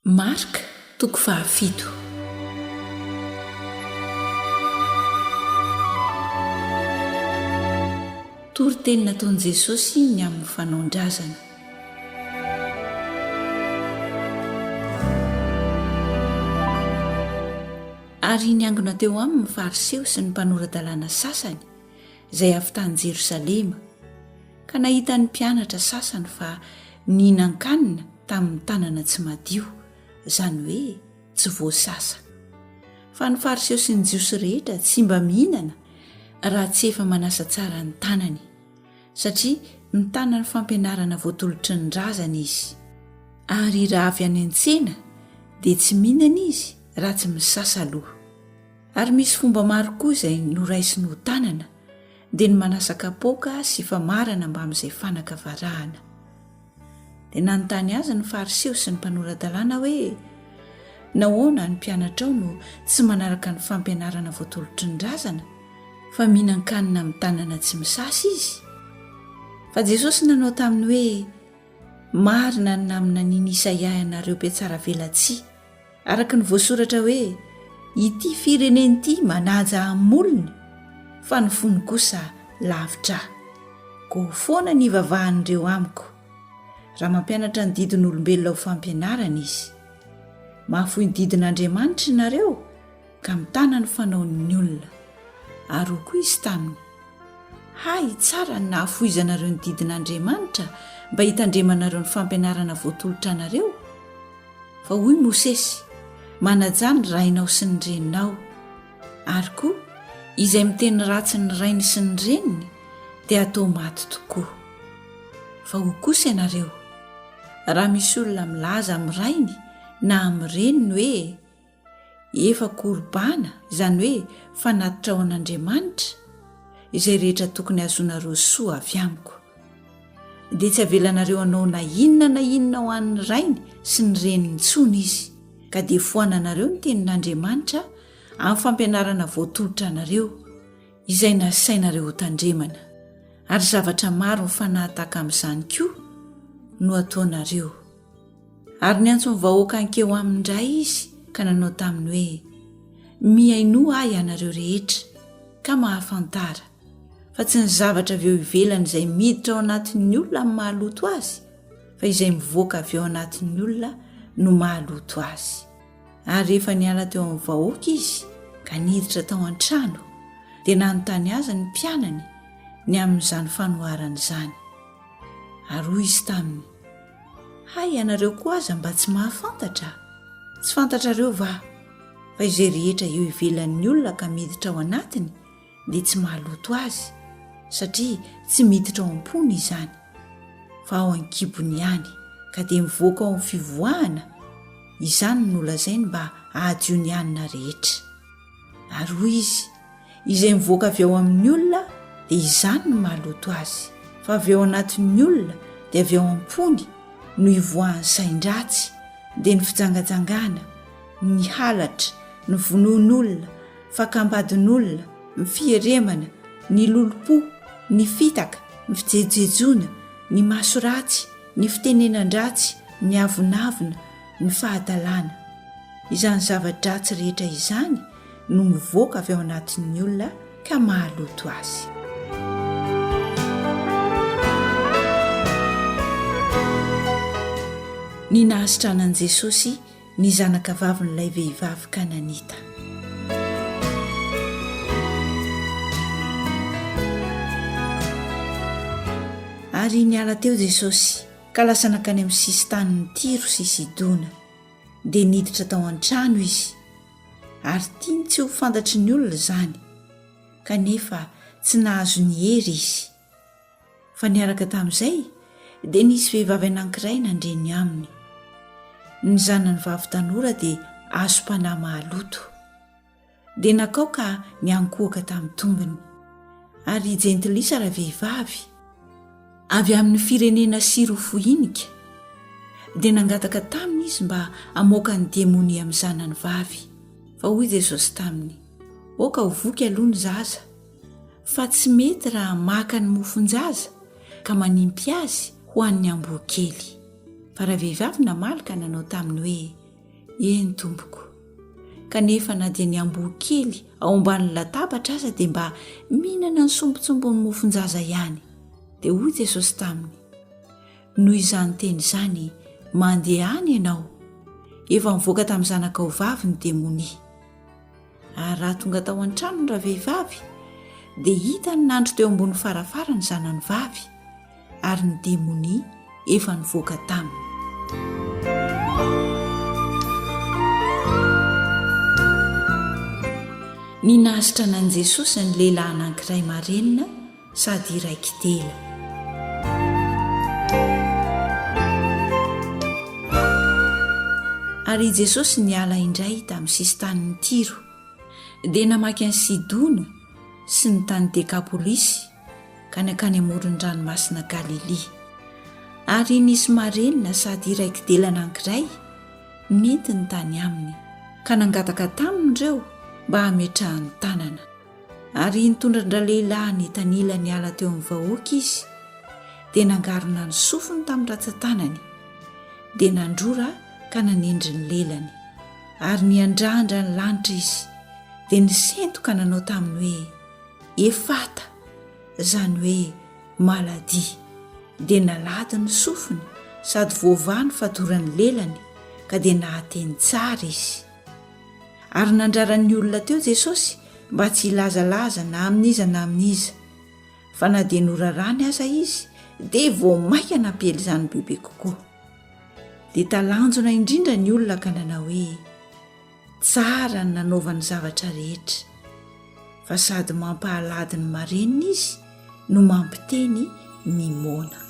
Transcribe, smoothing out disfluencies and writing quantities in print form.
Marka toko 17. Tory teny nataon'i Jesosy ny amin'ny fanaondrazana. Ary niangona teo aminy ny Fariseo sy ny mpanora-dalàna sasany izay avy tany Jerosalema, ka nahita ny mpianatra sasany fa nihinan-kanina tamin'ny tanana tsy madio, izany hoe tsy voasasa. Fa ny Fariseo sy ny Jiosy rehetra tsy mba mihinana raha tsy efa manasa tsara ny tànany, satria mitàna ny fampianarana voatolotry ny razana izy. Ary raha avy any an-tsena dia tsy mihinana izy raha tsy misasa aloha. Ary misy fomba maro koa izay noraisiny ho tànana, dia ny manasa kapoaka sy famarana mbamin'izay fanaka varahana. Dia nanontany azy ny Fariseo sy ny mpanora-dalàna hoe, nahoana ny mpianatra ao no tsy manaraka ny fampianarana voatolotry ny razana, fa mihinan-kanina amin'ny tanana tsy misasa izy? Fa Jesosy nanao taminy hoe, marina ny naminanian'Isaia ianareo mpiatsara velatsia, araka ny voasoratra hoe, ity fireneny ity manaja amin'ny olony, fa ny fony kosa lavitra. Koa foana ny ivavahan'ireo amiko, raha mampianatra ny didin'olombelona ho fampianarana izy. Mahafoy ny didin'Andriamanitra ianareo ka mitàna ny fanaon'ny olona. Ary ho koa izy taminy, hay tsara ny nahafoizanareo ny didin'Andriamanitra mba hitandremanareo ny fampianarana voatolotra anareo. Fa hoy Mosesy, manaja ny rainao sy ny reninao. Ary koa, izay miteny ratsy ny rainy sy ny reniny dia atao maty tokoa. Fa ho kosa ianareo, raha misy olona milaza amin'ny rainy na amin'ny reniny hoe efa korbana, izany hoe fanatitra ao an'Andriamanitra, izay rehetra tokony azonareo soa avy amiko, dia tsy avelanareo anao na inona ho an'ny rainy sy ny reniny intsony izy, ka dia foananareo ny tenin'Andriamanitra amin'ny fampianarana voatolotra anareo, izay nasainareo ho tandremana. Ary zavatra maro mifanahataka amin'izany koa no ataonareo. Ary niantso ny vahoaka ankeo amindray izy, ka nanao taminy hoe, mihaino ahy ianareo rehetra, ka mahafantara, fa tsy ny zavatra avy eo ivelany izay miditra ao anatin'ny olona no mahaloto azy, fa izay mivoaka avy eo anatin'ny olona no mahaloto azy. Ary rehefa niala teo amin'ny vahoaka izy, ka niditra tao an-trano, dia nanontany azy ny mpianany ny amin'izany fanoharana izany. Ary hoy izy taminy, hay ianareo koa aza mba tsy mahafantatra? Tsy fantatrareo va? Fa izay rehetra eo ivelan'ny olona ka miditra ao anatiny dia tsy mahaloto azy, satria tsy miditra ao am-pony izany, fa ao an-kibony ihany, ka dia mivoaka ao amin'ny fivoahana. Izany no lazainy mba ahadio ny anina rehetra. Ary hoy izy, izay mivoaka avy ao amin'ny olona dia izany no mahaloto azy, fa avy ao anatin'ny olona dia avy ao am-pony no ivoahan'ny sain-dratsy, dia ny fijangajangana, ny halatra, ny vonoan'olona, fakambadin'olona, ny fieremana, ny lolopo, ny fitaka, ny fijejoejona, ny masoratsy, ny fitenenan-dratsy, ny avonavona, ny fahadalàna. Izany zava-dratsy rehetra izany no mivoaka avy ao anatin'ny olona ka mahaloto azy. Ny nahasitranan' Jesosy ny zanaka vavin'ilay vehivavy kananita. Ary niala teo Jesosy ka lasa nakany amin'ny sisin-tanin'ny Tiro sy Sidona, dia niditra tao an-trano izy. Ary tiany tsy ho fantatry ny olona izany, kanefa tsy nahazo ny hery izy. Fa niaraka tamin'izay dia nisy vehivavy anankiray nandreny aminy. Ny zanany vavy tanora dia azo mpanahy mahaloto, dia nakao ka niankohaka tamin'ny tombony. Ary jentilisa raha vehivavy avy amin'ny firenena sirofoinika, dia nangataka taminy izy mba hamoaka ny demony amin'ny zanany vavy. Fa hoy Jesosy taminy, oka ho voky aloha ny zaza, fa tsy mety raha maka ny mofon-jaza ka manimpy azy ho an'ny amboa kely. Fa raha vehivavy namalaka nanao taminy hoe, eny tompoko, kanefa na dia ny amboa kely ao ambanin'ny latabatra aza dia mba mihinana ny sombontsombo ny mofonjaza ihany. Dia hoy Jesosy taminy: noho izany teny izany mandeha any ianao, efa mivoaka tamin'ny zanaka ho vavy ny demonia. Ary raha tonga tao an-trano ny ravehivavy dia hita ny nandro teo ambony farafara ny zanany vavy, ary ny demonia efa nivoaka taminy. Ny nahasitra an'i Jesosy ny lehilahy anankiray marenina sady raiky tela. Ary Jesosy niala indray tamin'ny sisin-tanin'ny Tiro, dia namaky an'i Sidona sy ny tany Dekapolisy ka nakany amoron-dranomasina Galilea. Ary nisy marenina sady raiky tela anankiray nety ny tany aminy, ka nangataka taminy ireo mba hametrahany tanana. Ary nitondra lehilahy nitanila niala teo amin'ny vahoaka izy, dia nangarona ny sofiny tamin'ny ratsan-tanany, dia nandrora ka nanendry ny lelany. Ary niandrandra ny lanitra izy, dia nisento ka nanao taminy hoe efata, izany hoe maladia. Dia nalady ny sofiny sady voavany fatorany lelany, ka dia nahateny tsara izy. Ary nandraran'ny olona teo Jesosy mba tsy hilazalaza na amin'iza na amin'iza, fa na dia norarany aza izy dia vao maika nampely izany bebe kokoa. Dia talanjona indrindra ny olona ka nanao hoe tsara ny nanaovany zavatra rehetra, fa sady mampahalady ny marenina izy no mampiteny ny mona.